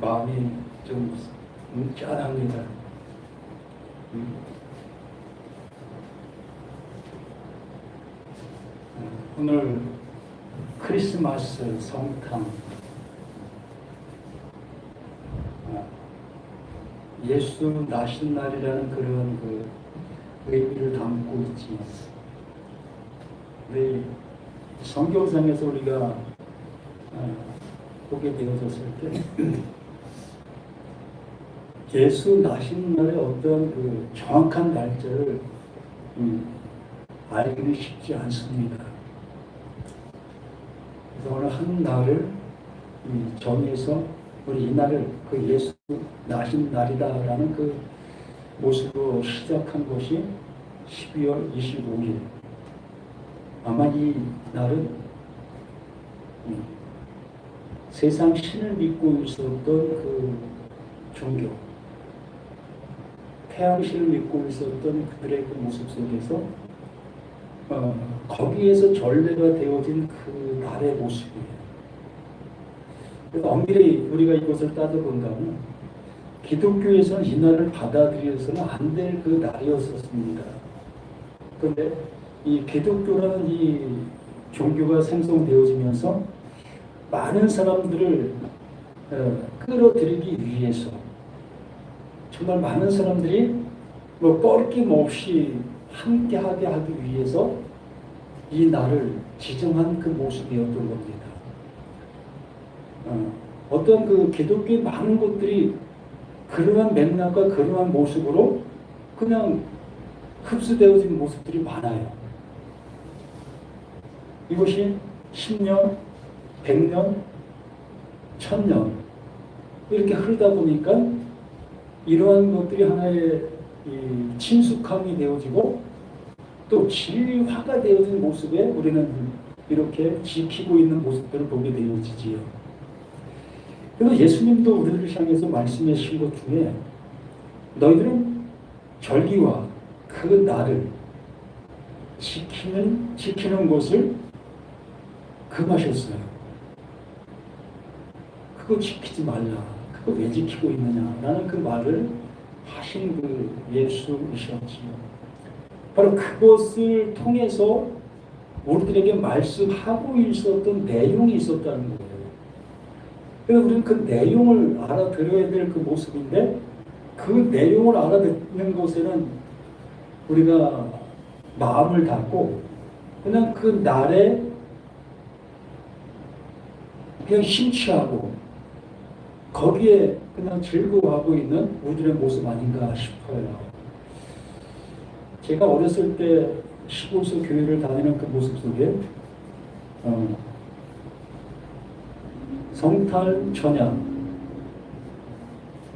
마음이 좀 짠합니다. 오늘 크리스마스 성탄, 예수 나신 날이라는 그런 그 의미를 담고 있지. 우리 성경상에서 우리가 보게 되어졌을 때 예수 나신 날의 어떤 그 정확한 날짜를 알기는 쉽지 않습니다. 그래서 오늘 한 날을 정해서 우리 이 날을 그 예수 나신 날이다라는 그 모습으로 시작한 것이 12월 25일. 아마 이 날은 세상 신을 믿고 있었던 그 종교, 태양신을 믿고 있었던 그들의 그 모습 속에서 거기에서 전례가 되어진 그 날의 모습이에요. 그래서 엄밀히 우리가 이것을 따져본다면 기독교에서는 이 날을 받아들여서는 안 될 그 날이었었습니다. 그런데 이 기독교라는 이 종교가 생성되어지면서 많은 사람들을 끌어들이기 위해서 정말 많은 사람들이 뭐 꺼리낌 없이 함께하게 하기 위해서 이 날을 지정한 그 모습이었던 겁니다. 어떤 그 기독교의 많은 것들이 그러한 맥락과 그러한 모습으로 그냥 흡수되어진 모습들이 많아요. 이것이 10년, 100년, 1000년 이렇게 흐르다 보니까 이러한 것들이 하나의 친숙함이 되어지고 또 진리화가 되어진 모습에 우리는 이렇게 지키고 있는 모습들을 보게 되어지지요. 그래서 예수님도 우리를 향해서 말씀하신 것 중에 너희들은 절기와 그 날을 지키는 것을 금하셨어요. 그거 지키지 말라. 그거 왜 지키고 있느냐라는 그 말을 하신 그 예수이셨지요. 바로 그것을 통해서 우리들에게 말씀하고 있었던 내용이 있었다는 거예요. 그래서 우리는 그 내용을 알아들어야 될 그 모습인데 그 내용을 알아듣는 것에는 우리가 마음을 닫고 그냥 그 날에 그냥 심취하고 거기에 그냥 즐거워하고 있는 우리들의 모습 아닌가 싶어요. 제가 어렸을 때 시골서 교회를 다니는 그 모습 속에 성탄 전야,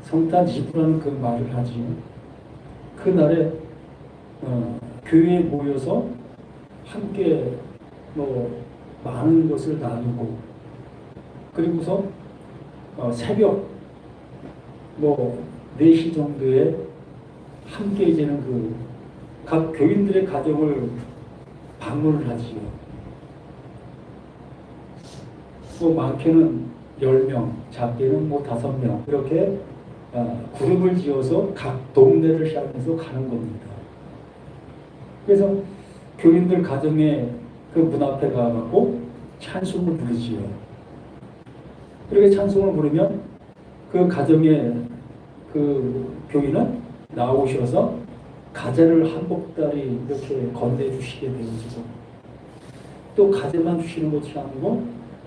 성탄 이브라는 그 말을 하지. 그날에 교회에 모여서 함께 많은 것을 나누고 그리고서 새벽 4시 정도에 함께 지는 그 각 교인들의 가정을 방문을 하지요. 많게는 10명, 작게는 5명 이렇게 그룹을 지어서 각 동네를 향해서 가는 겁니다. 그래서 교인들 가정에 그 문 앞에 가고 찬송을 부르지요. 그렇게 찬송을 부르면 그 가정에 그 교인은 나오셔서 가재를 한 보따리 이렇게 건네주시게 되어지고 또 가재만 주시는 것이 아니고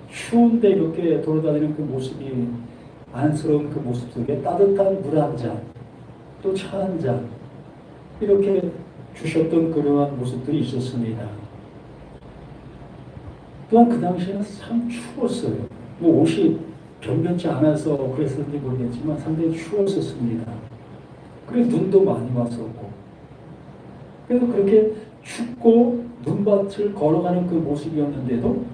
추운데 이렇게 돌아다니는 그 모습이 안쓰러운 그 모습 속에 따뜻한 물 한 잔, 또 차 한 잔 이렇게 주셨던 그러한 모습들이 있었습니다. 또한 그 당시에는 참 추웠어요. 옷이 변변치 않아서 그랬었는지 모르겠지만 상당히 추웠었습니다. 그래서 눈도 많이 왔었고 그래서 그렇게 춥고 눈밭을 걸어가는 그 모습이었는데도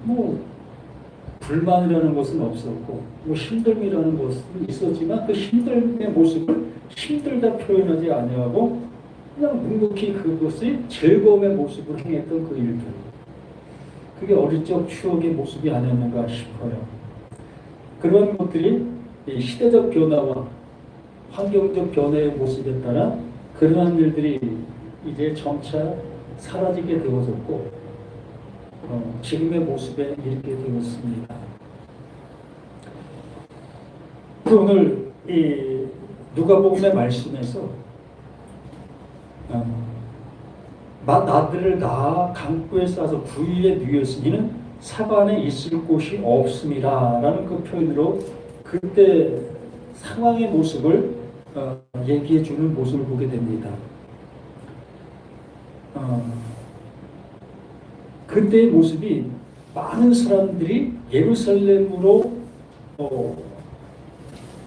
불만이라는 것은 없었고 힘듦이라는 것은 있었지만 그 힘듦의 모습을 힘들다 표현하지 아니하고 그냥 묵묵히 그것이 즐거움의 모습으로 행했던 그 일들, 그게 어릴 적 추억의 모습이 아니었는가 싶어요. 그런 것들이 이 시대적 변화와 환경적 변화의 모습에 따라 그러한 일들이 이제 점차 사라지게 되어졌고 지금의 모습에 이렇게 되었습니다. 오늘 이 누가복음의 말씀에서 나들을 낳아 강구에 싸서 구유에 누였으니는 사반에 있을 곳이 없음이라 라는 그 표현으로 그때 상황의 모습을 얘기해 주는 모습을 보게 됩니다. 그때의 모습이 많은 사람들이 예루살렘으로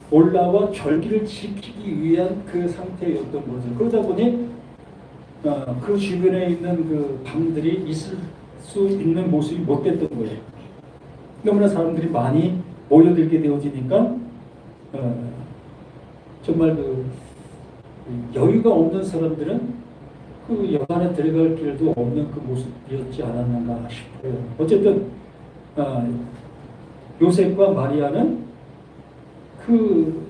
올라와 절기를 지키기 위한 그 상태였던 거죠. 그러다 보니 그 주변에 있는 그 방들이 있을 수 있는 모습이 못 됐던 거예요. 너무나 사람들이 많이 모여들게 되어지니까 정말 그 여유가 없는 사람들은 그 여관에 들어갈 길도 없는 그 모습이었지 않았는가 싶어요. 어쨌든 요셉과 마리아는 그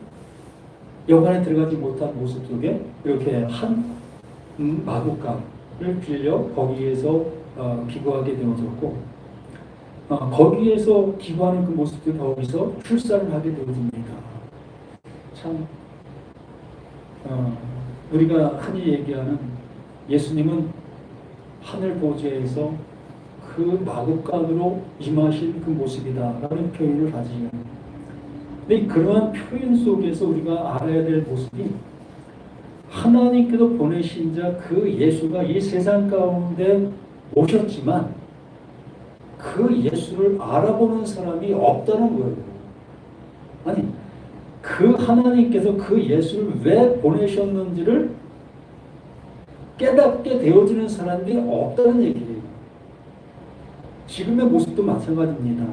여관에 들어가지 못한 모습 속에 이렇게 한 마구간을 빌려 거기에서 기거하게 되어졌고 거기에서 기거하는 그 모습들이 거기서 출산을 하게 되어집니다. 참 우리가 흔히 얘기하는 예수님은 하늘 보좌에서 그 마구간으로 임하신 그 모습이다라는 표현을 가지요. 근데 그러한 표현 속에서 우리가 알아야 될 모습이 하나님께서 보내신 자 그 예수가 이 세상 가운데 오셨지만 그 예수를 알아보는 사람이 없다는 거예요. 아니, 그 하나님께서 그 예수를 왜 보내셨는지를 깨닫게 되어지는 사람들이 없다는 얘기예요. 지금의 모습도 마찬가지입니다.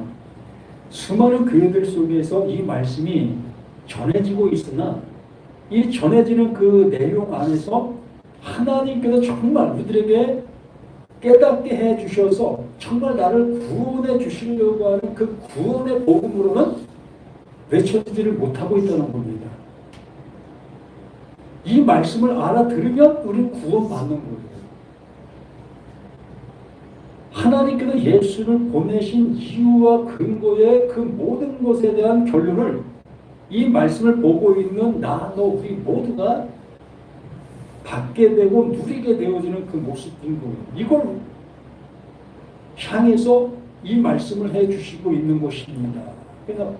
수많은 교회들 속에서 이 말씀이 전해지고 있으나 이 전해지는 그 내용 안에서 하나님께서 정말 우리들에게 깨닫게 해 주셔서 정말 나를 구원해 주시려고 하는 그 구원의 복음으로는 외쳐지지를 못하고 있다는 겁니다. 이 말씀을 알아들으면 우리는 구원받는 거예요. 하나님께서 예수를 보내신 이유와 근거의 그 모든 것에 대한 결론을 이 말씀을 보고 있는 나, 너, 우리 모두가 받게 되고 누리게 되어지는 그 모습인 거예요. 이걸 향해서 이 말씀을 해주시고 있는 것입니다. 그러니까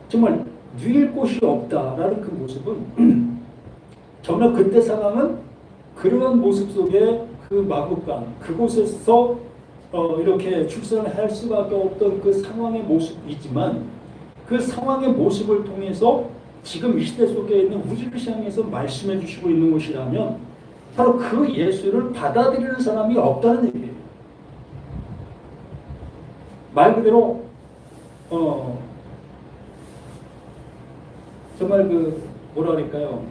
정말 누릴 곳이 없다라는 그 모습은 정말 그때 상황은 그러한 모습 속에 그 마구간 그곳에서 이렇게 출산을 할 수밖에 없던 그 상황의 모습이지만 그 상황의 모습을 통해서 지금 이 시대 속에 있는 우리를 향해서 말씀해 주시고 있는 것이라면 바로 그 예수를 받아들이는 사람이 없다는 얘기예요. 말 그대로 정말 그 뭐라 그럴까요?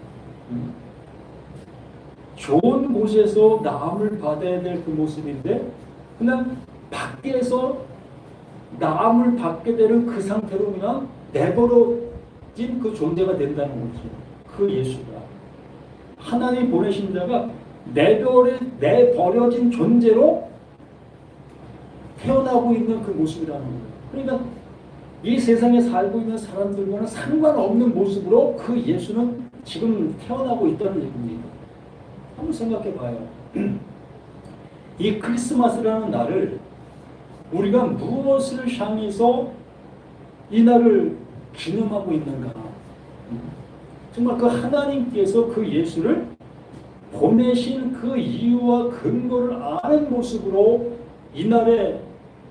좋은 곳에서 나음을 받아야 될 그 모습인데 그냥 밖에서 나음을 받게 되는 그 상태로 그냥 내버려진 그 존재가 된다는 거죠. 그 예수가 하나님 보내신 자가 내버려진 존재로 태어나고 있는 그 모습이라는 거예요. 그러니까 이 세상에 살고 있는 사람들과는 상관없는 모습으로 그 예수는 지금 태어나고 있다는 얘기입니다. 한번 생각해 봐요. 이 크리스마스라는 날을 우리가 무엇을 향해서 이 날을 기념하고 있는가? 정말 그 하나님께서 그 예수를 보내신 그 이유와 근거를 아는 모습으로 이날에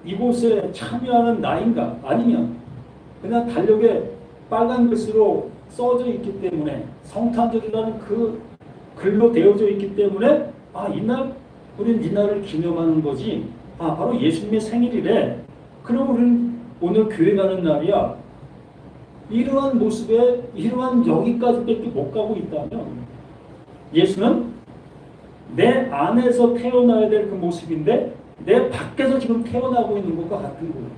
이곳에 참여하는 나인가? 아니면 그냥 달력에 빨간 글씨로 써져 있기 때문에 성탄절이라는 그 글로 되어져 있기 때문에 이날 우리는 이날을 기념하는 거지. 바로 예수님의 생일이래. 그럼 우리는 오늘 교회 가는 날이야. 이러한 모습에 이러한 여기까지밖에 못 가고 있다면 예수는 내 안에서 태어나야 될 그 모습인데 내 밖에서 지금 태어나고 있는 것과 같은 거예요.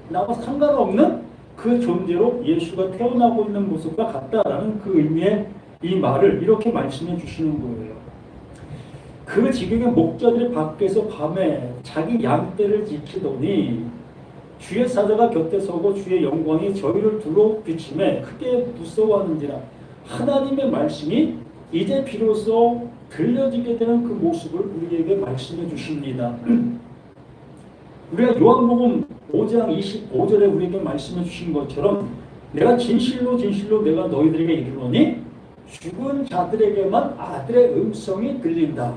나와 상관없는 그 존재로 예수가 태어나고 있는 모습과 같다라는 그 의미의 이 말을 이렇게 말씀해 주시는 거예요. 그 지경의 목자들이 밖에서 밤에 자기 양떼를 지키더니 주의 사자가 곁에 서고 주의 영광이 저희를 두루 비침에 크게 무서워하는지라. 하나님의 말씀이 이제 비로소 들려지게 되는 그 모습을 우리에게 말씀해 주십니다. 우리가 요한복음 5장 25절에 우리에게 말씀해 주신 것처럼 내가 진실로 진실로 내가 너희들에게 이르노니 죽은 자들에게만 아들의 음성이 들린다.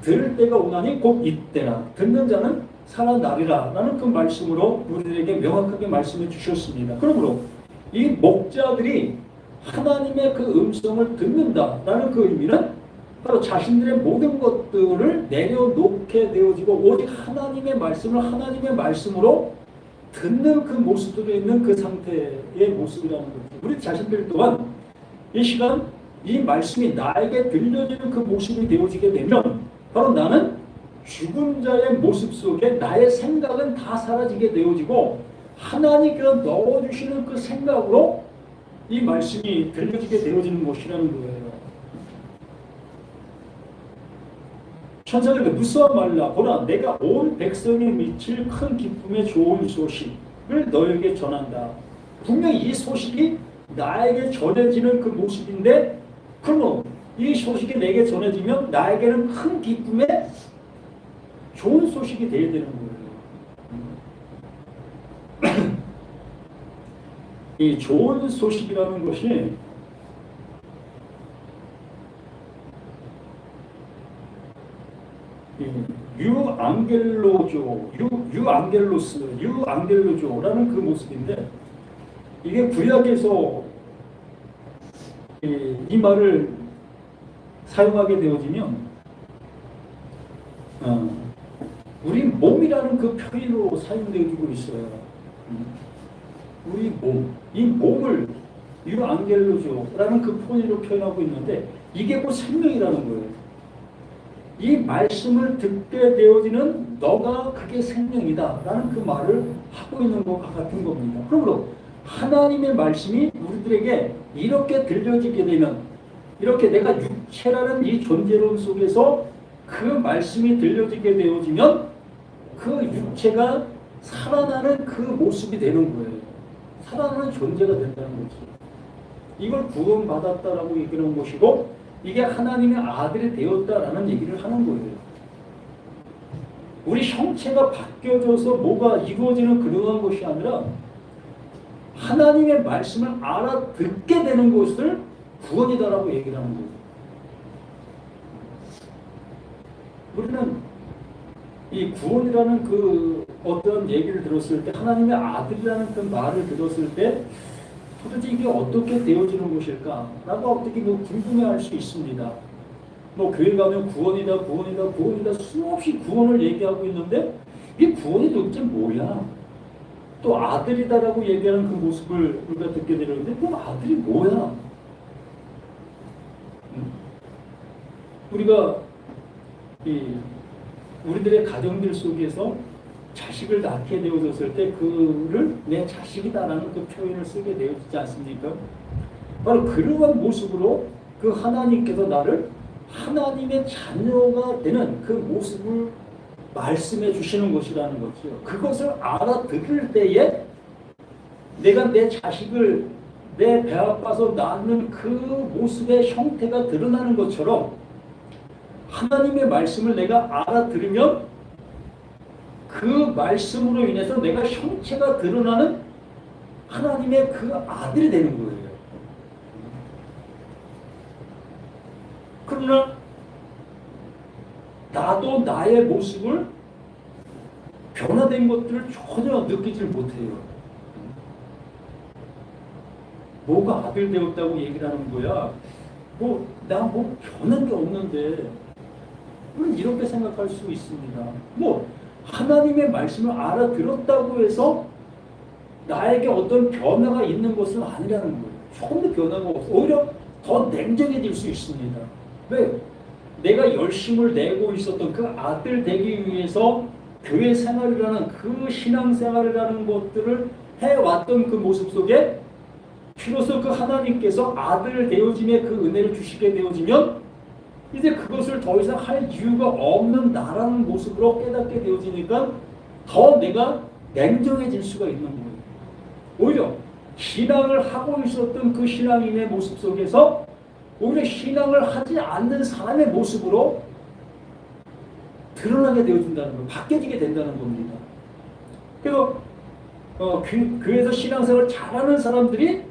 들을 때가 오나니 곧 이때라. 듣는 자는 살아나리라. 라는 그 말씀으로 우리들에게 명확하게 말씀해 주셨습니다. 그러므로 이 목자들이 하나님의 그 음성을 듣는다라는 그 의미는 바로 자신들의 모든 것들을 내려놓게 되어지고 오직 하나님의 말씀을 하나님의 말씀으로 듣는 그 모습들에 있는 그 상태의 모습이라는 거죠. 우리 자신들 또한 이 시간 이 말씀이 나에게 들려지는 그 모습이 되어지게 되면 바로 나는 죽은 자의 모습 속에 나의 생각은 다 사라지게 되어지고 하나님께서 넣어주시는 그 생각으로 이 말씀이 들려지게 되어지는 것이라는 거예요. 천사들에게 무서워 말라. 보라, 내가 온 백성에 미칠 큰 기쁨의 좋은 소식을 너에게 전한다. 분명히 이 소식이 나에게 전해지는 그 모습인데, 그러면 이 소식이 내게 전해지면 나에게는 큰 기쁨의 좋은 소식이 되어야 되는 거예요. 이 좋은 소식이라는 것이 유앙겔로조, 유앙겔로스, 유앙겔로조라는 그 모습인데, 이게 구약에서 이 말을 사용하게 되어지면 우리 몸이라는 그 표현으로 사용되어지고 있어요. 우리 몸, 이 몸을 유앙겔로조라는 그 표현으로 표현하고 있는데 이게 곧 생명이라는 거예요. 이 말씀을 듣게 되어지는 너가 그게 생명이다 라는 그 말을 하고 있는 것과 같은 겁니다. 그러므로 하나님의 말씀이 우리들에게 이렇게 들려지게 되면, 이렇게 내가 육체라는 이 존재론 속에서 그 말씀이 들려지게 되어지면 그 육체가 살아나는 그 모습이 되는 거예요. 살아나는 존재가 된다는 거죠. 이걸 구원받았다라고 얘기하는 것이고, 이게 하나님의 아들이 되었다라는 얘기를 하는 거예요. 우리 형체가 바뀌어져서 뭐가 이루어지는 그러한 것이 아니라 하나님의 말씀을 알아듣게 되는 것을 구원이다라고 얘기를 하는 거예요. 우리는 이 구원이라는 그 어떤 얘기를 들었을 때, 하나님의 아들이라는 그 말을 들었을 때 도대체 이게 어떻게 되어지는 것일까? 라고 어떻게 궁금해할 수 있습니다. 교회 가면 구원이다, 구원이다, 구원이다 수없이 구원을 얘기하고 있는데 이 구원이 도대체 뭐야? 또 아들이다라고 얘기하는 그 모습을 우리가 듣게 되는데 그럼 아들이 뭐야? 우리가 우리들의 가정들 속에서 자식을 낳게 되어졌을 때 그를 내 자식이다라는 그 표현을 쓰게 되어지지 않습니까? 바로 그러한 모습으로 그 하나님께서 나를 하나님의 자녀가 되는 그 모습을 말씀해 주시는 것이라는 거죠. 그것을 알아들을 때에 내가 내 자식을 내 배 아파서 낳는 그 모습의 형태가 드러나는 것처럼 하나님의 말씀을 내가 알아들으면 그 말씀으로 인해서 내가 형체가 드러나는 하나님의 그 아들이 되는 거예요. 그러나 나도 나의 모습을 변화된 것들을 전혀 느끼질 못해요. 뭐가 아들 되었다고 얘기를 하는 거야? 나 변한 게 없는데. 이렇게 생각할 수 있습니다. 하나님의 말씀을 알아들었다고 해서 나에게 어떤 변화가 있는 것은 아니라는 거예요. 조금도 변화가 없어. 오히려 더 냉정해질 수 있습니다. 왜? 내가 열심을 내고 있었던 그 아들 되기 위해서 교회 생활이라는 그 신앙 생활이라는 것들을 해왔던 그 모습 속에 비로소 그 하나님께서 아들 되어짐의 그 은혜를 주시게 되어지면 이제 그것을 더 이상 할 이유가 없는 나라는 모습으로 깨닫게 되어지니까 더 내가 냉정해질 수가 있는 거예요. 오히려 신앙을 하고 있었던 그 신앙인의 모습 속에서 오히려 신앙을 하지 않는 사람의 모습으로 드러나게 되어진다는 거, 바뀌어지게 된다는 겁니다. 그래서 교회에서 신앙생활을 잘하는 사람들이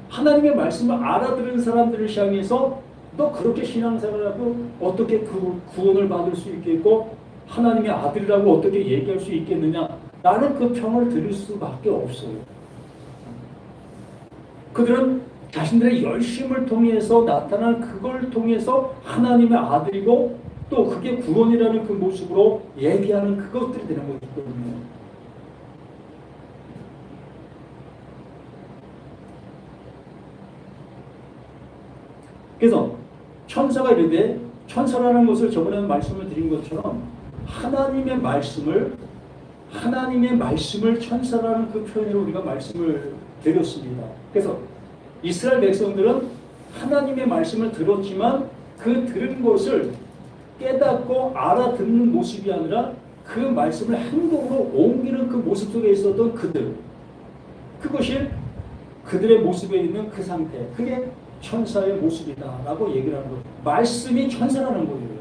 하나님의 말씀을 알아들은 사람들을 향해서 너 그렇게 신앙생활하고 어떻게 그 구원을 받을 수 있겠고 하나님의 아들이라고 어떻게 얘기할 수 있겠느냐, 나는 그 평을 들을 수밖에 없어요. 그들은 자신들의 열심을 통해서 나타난 그걸 통해서 하나님의 아들이고 또 그게 구원이라는 그 모습으로 얘기하는 그것들이 되는 것이거든요. 그래서 천사가 이르되, 천사라는 것을 저번에 말씀을 드린 것처럼 하나님의 말씀을 천사라는 그 표현으로 우리가 말씀을 드렸습니다. 그래서 이스라엘 백성들은 하나님의 말씀을 들었지만 그 들은 것을 깨닫고 알아듣는 모습이 아니라 그 말씀을 행동으로 옮기는 그 모습 속에 있었던 그들, 그것이 그들의 모습에 있는 그 상태, 그게 천사의 모습이다라고 얘기를 하는 거예요. 말씀이 천사라는 거예요.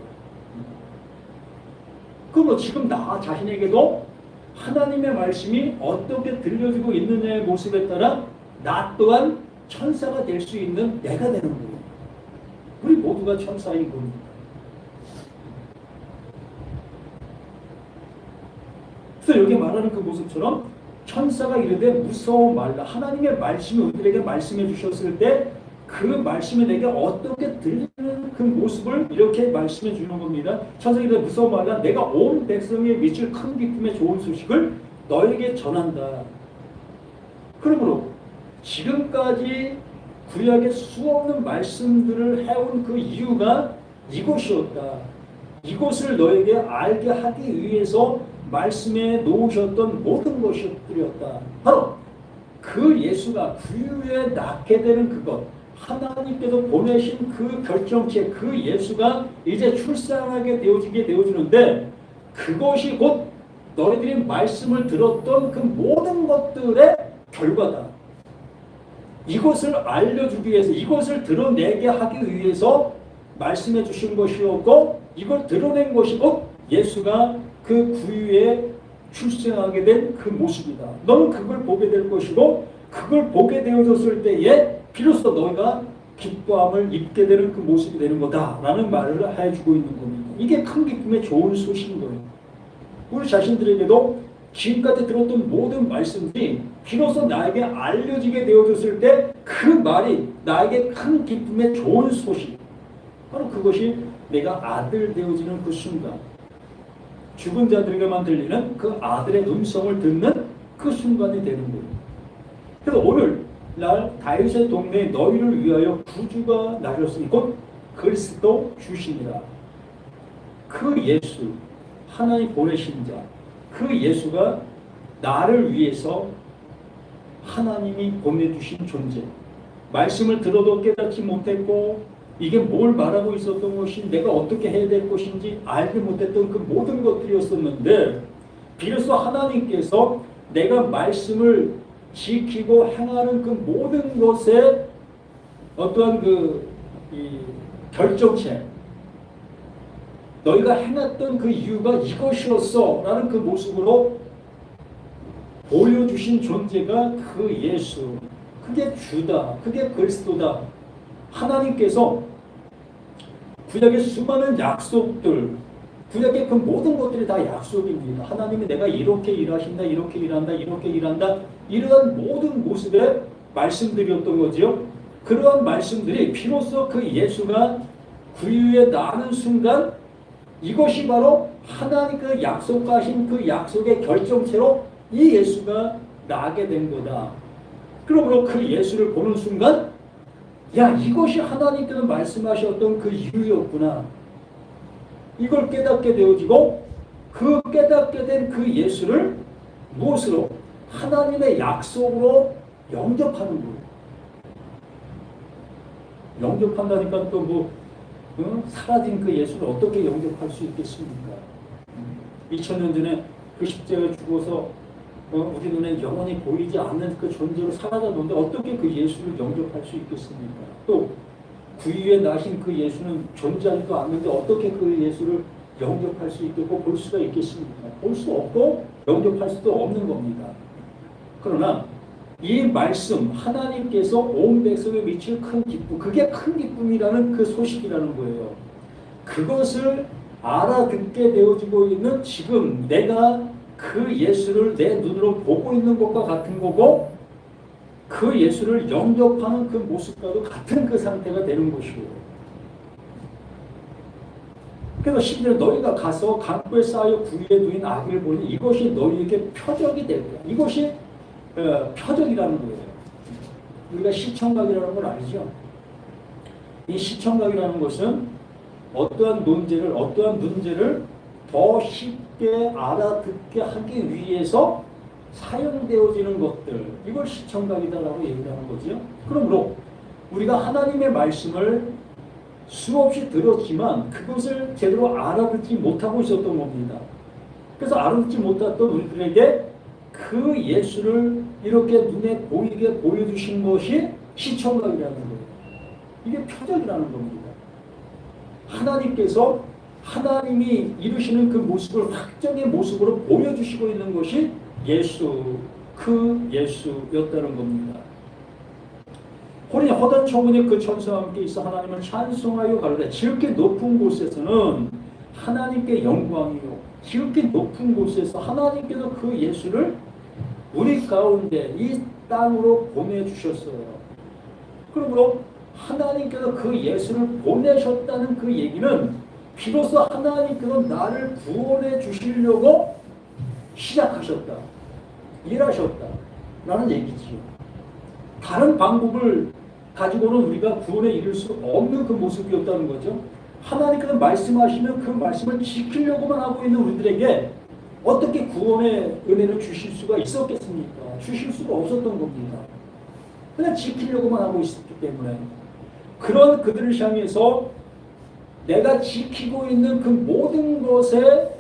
그럼 지금 나 자신에게도 하나님의 말씀이 어떻게 들려지고 있느냐의 모습에 따라 나 또한 천사가 될 수 있는 내가 되는 거예요. 우리 모두가 천사인 겁니다. 그래서 여기 말하는 그 모습처럼 천사가 이르되 무서워 말라. 하나님의 말씀이 우리들에게 말씀해 주셨을 때 그 말씀이 내게 어떻게 들리는 그 모습을 이렇게 말씀해 주는 겁니다. 천사가 이르되 무서워 말라. 내가 온 백성에 미칠 큰 기쁨의 좋은 소식을 너에게 전한다. 그러므로 지금까지 구약의 수없는 말씀들을 해온 그 이유가 이것이었다. 이것을 너에게 알게 하기 위해서 말씀에 놓으셨던 모든 것들이었다. 바로 그 예수가 구유에 낳게 되는 그것, 하나님께서 보내신 그 결정체, 그 예수가 이제 출산하게 되어지는데 그것이 곧 너희들이 말씀을 들었던 그 모든 것들의 결과다. 이것을 알려주기 위해서, 이것을 드러내게 하기 위해서 말씀해 주신 것이었고, 이걸 드러낸 것이 곧 예수가 그 구유에 출생하게 된 그 모습이다. 너는 그걸 보게 될 것이고, 그걸 보게 되어졌을 때에 비로소 너희가 기뻐함을 입게 되는 그 모습이 되는 거다라는 말을 해주고 있는 겁니다. 이게 큰 기쁨의 좋은 소식인 거예요. 우리 자신들에게도 지금까지 들었던 모든 말씀들이 비로소 나에게 알려지게 되어졌을 때 그 말이 나에게 큰 기쁨의 좋은 소식, 바로 그것이 내가 아들 되어지는 그 순간, 죽은 자들에게만 들리는 그 아들의 음성을 듣는 그 순간이 되는 거예요. 그래서 오늘 날 다윗의 동네에 너희를 위하여 구주가 나셨으니 곧 그리스도 주시니라. 그 예수, 하나님 보내신 자, 그 예수가 나를 위해서 하나님이 보내주신 존재, 말씀을 들어도 깨닫지 못했고 이게 뭘 말하고 있었던 것이 내가 어떻게 해야 될 것인지 알지 못했던 그 모든 것들이었었는데 비로소 하나님께서 내가 말씀을 지키고 행하는 그 모든 것에 어떠한 결정체, 너희가 행했던 그 이유가 이것이었어 라는 그 모습으로 보여주신 존재가 그 예수, 그게 주다, 그게 그리스도다. 하나님께서 구약의 수많은 약속들, 구약의 그 모든 것들이 다 약속입니다. 하나님이 내가 이렇게 일하신다, 이렇게 일한다, 이렇게 일한다, 이러한 모든 모습의 말씀들이었던 거죠. 그러한 말씀들이 비로소 그 예수가 구유에 나는 순간 이것이 바로 하나님 그 약속하신 그 약속의 결정체로 이 예수가 나게 된 거다. 그러므로 그 예수를 보는 순간 야, 이것이 하나님께서 말씀하셨던 그 이유였구나. 이걸 깨닫게 되어지고 그 깨닫게 된 그 예수를 무엇으로? 하나님의 약속으로 영접하는 거예요. 영접한다니까 또 뭐 사라진 그 예수를 어떻게 영접할 수 있겠습니까? 2000년 전에 그 십자가에 죽어서 우리 눈에 영원히 보이지 않는 그 존재로 사라졌는데 어떻게 그 예수를 영접할 수 있겠습니까? 또 구유에 나신 그 예수는 존재하지도 않는데 어떻게 그 예수를 영접할 수 있겠고 볼 수가 있겠습니까? 볼 수 없고 영접할 수도 없는 겁니다. 그러나 이 말씀, 하나님께서 온 백성에 미칠 큰 기쁨, 그게 큰 기쁨이라는 그 소식이라는 거예요. 그것을 알아듣게 되어지고 있는 지금 내가 그 예수를 내 눈으로 보고 있는 것과 같은 거고 그 예수를 영접하는 그 모습과도 같은 그 상태가 되는 것이고, 그래서 심지어 너희가 가서 강구에 쌓여 구유에 누인 아기를 보니 이것이 너희에게 표적이 될 거야. 이것이 표적이라는 거예요. 우리가 시청각이라는 걸 알죠? 이 시청각이라는 것은 어떠한 문제를 더 쉽게 알아듣게 하기 위해서 사용되어지는 것들, 이걸 시청각이다라고 얘기를 하는 거죠. 그러므로 우리가 하나님의 말씀을 수없이 들었지만 그것을 제대로 알아듣지 못하고 있었던 겁니다. 그래서 알아듣지 못했던 우리들에게 그 예수를 이렇게 눈에 보이게 보여주신 것이 시청각이라는 거예요. 이게 표적이라는 겁니다. 하나님께서 하나님이 이루시는 그 모습을 확정의 모습으로 보여주시고 있는 것이 그 예수였다는 겁니다. 호련히 허단 초문에 그 천사와 함께 있어 하나님을 찬송하여 가로되 지극히 높은 곳에서는 하나님께 영광이요, 지극히 높은 곳에서 하나님께서 그 예수를 우리 가운데 이 땅으로 보내주셨어요. 그러므로 하나님께서 그 예수를 보내셨다는 그 얘기는 비로소 하나님께서 나를 구원해 주시려고 시작하셨다, 일하셨다 라는 얘기지요. 다른 방법을 가지고는 우리가 구원에 이를 수 없는 그 모습이었다는 거죠. 하나님께서 말씀하시면 그 말씀을 지키려고만 하고 있는 우리들에게 어떻게 구원의 은혜를 주실 수가 있었겠습니까? 주실 수가 없었던 겁니다. 그냥 지키려고만 하고 있었기 때문에. 그런 그들을 향해서 내가 지키고 있는 그 모든 것의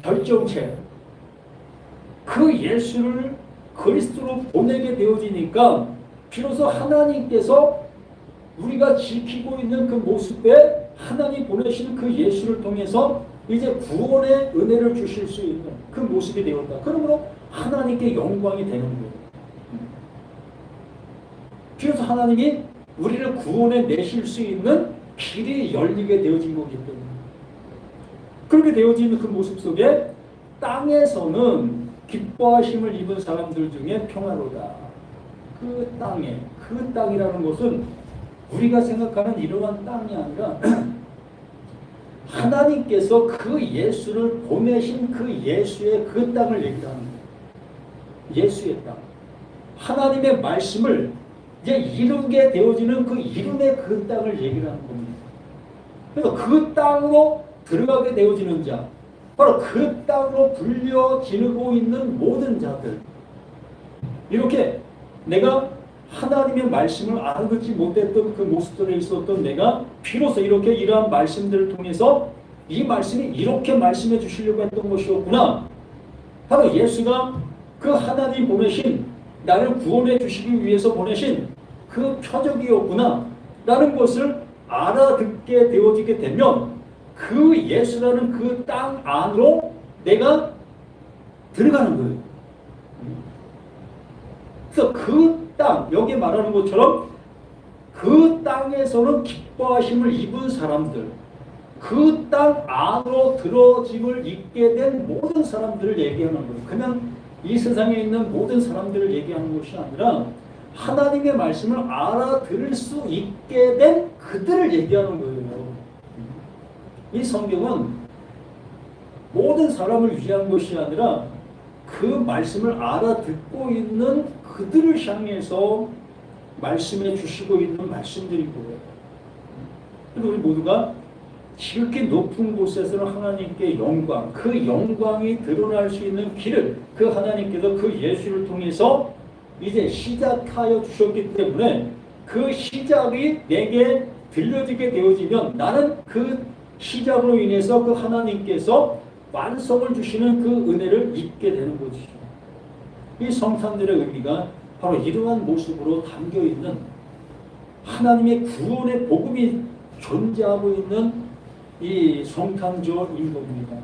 결정체, 그 예수를 그리스도로 보내게 되어지니까 비로소 하나님께서 우리가 지키고 있는 그 모습에 하나님 보내신 그 예수를 통해서 이제 구원의 은혜를 주실 수 있는 그 모습이 되었다. 그러므로 하나님께 영광이 되는 거예요. 그래서 하나님이 우리를 구원해 내실 수 있는 길이 열리게 되어진 거기 때문에, 그렇게 되어지는 그 모습 속에 땅에서는 기뻐하심을 입은 사람들 중에 평화로다. 그 땅이라는 것은 우리가 생각하는 이러한 땅이 아니라 하나님께서 그 예수를 보내신 그 예수의 그 땅을 얘기하는 거예요. 예수의 땅. 하나님의 말씀을 이제 이루게 되어지는 그 이름의 그 땅을 얘기를 하는 겁니다. 그래서 그 땅으로 들어가게 되어지는 자, 바로 그 땅으로 불려 지르고 있는 모든 자들, 이렇게 내가 하나님의 말씀을 알아듣지 못했던 그 모습들에 있었던 내가 비로소 이렇게 이러한 말씀들을 통해서 이 말씀이 이렇게 말씀해 주시려고 했던 것이었구나, 바로 예수가 그 하나님 보내신, 나를 구원해 주시기 위해서 보내신 그 표적이었구나 라는 것을 알아듣게 되어지게 되면 그 예수라는 그 땅 안으로 내가 들어가는 거예요. 그래서 그 땅, 여기 말하는 것처럼 그 땅에서는 기뻐하심을 입은 사람들, 그 땅 안으로 들어짐을 입게 된 모든 사람들을 얘기하는 거예요. 그냥 이 세상에 있는 모든 사람들을 얘기하는 것이 아니라 하나님의 말씀을 알아들을 수 있게 된 그들을 얘기하는 거예요. 이 성경은 모든 사람을 위한 것이 아니라 그 말씀을 알아듣고 있는 그들을 향해서 말씀해 주시고 있는 말씀들인 거예요. 그래서 우리 모두가 지극히 높은 곳에서는 하나님께 영광, 그 영광이 드러날 수 있는 길을 그 하나님께서 그 예수를 통해서 이제 시작하여 주셨기 때문에 그 시작이 내게 들려지게 되어지면 나는 그 시작으로 인해서 그 하나님께서 완성을 주시는 그 은혜를 입게 되는 것이죠. 이 성탄절의 의미가 바로 이러한 모습으로 담겨있는 하나님의 구원의 복음이 존재하고 있는 이 성탄절인 겁니다.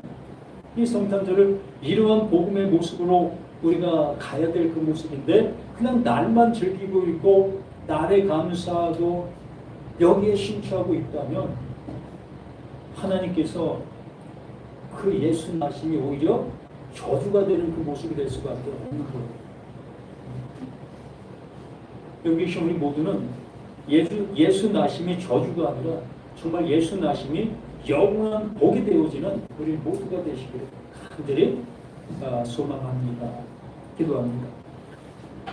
이 성탄절을 이러한 복음의 모습으로 우리가 가야 될 그 모습인데 그냥 날만 즐기고 있고 날에 감사하고 여기에 심취하고 있다면 하나님께서 그 예수 나심이 오히려 저주가 되는 그 모습이 될 수밖에 없는 거예요. 여기 계신 우리 모두는 예수 나심이 저주가 아니라 정말 예수 나심이 영원한 복이 되어지는 우리 모두가 되시기를 간절히 소망합니다. 기도합니다.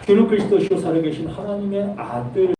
주는 그리스도시로 살아계신 하나님의 아들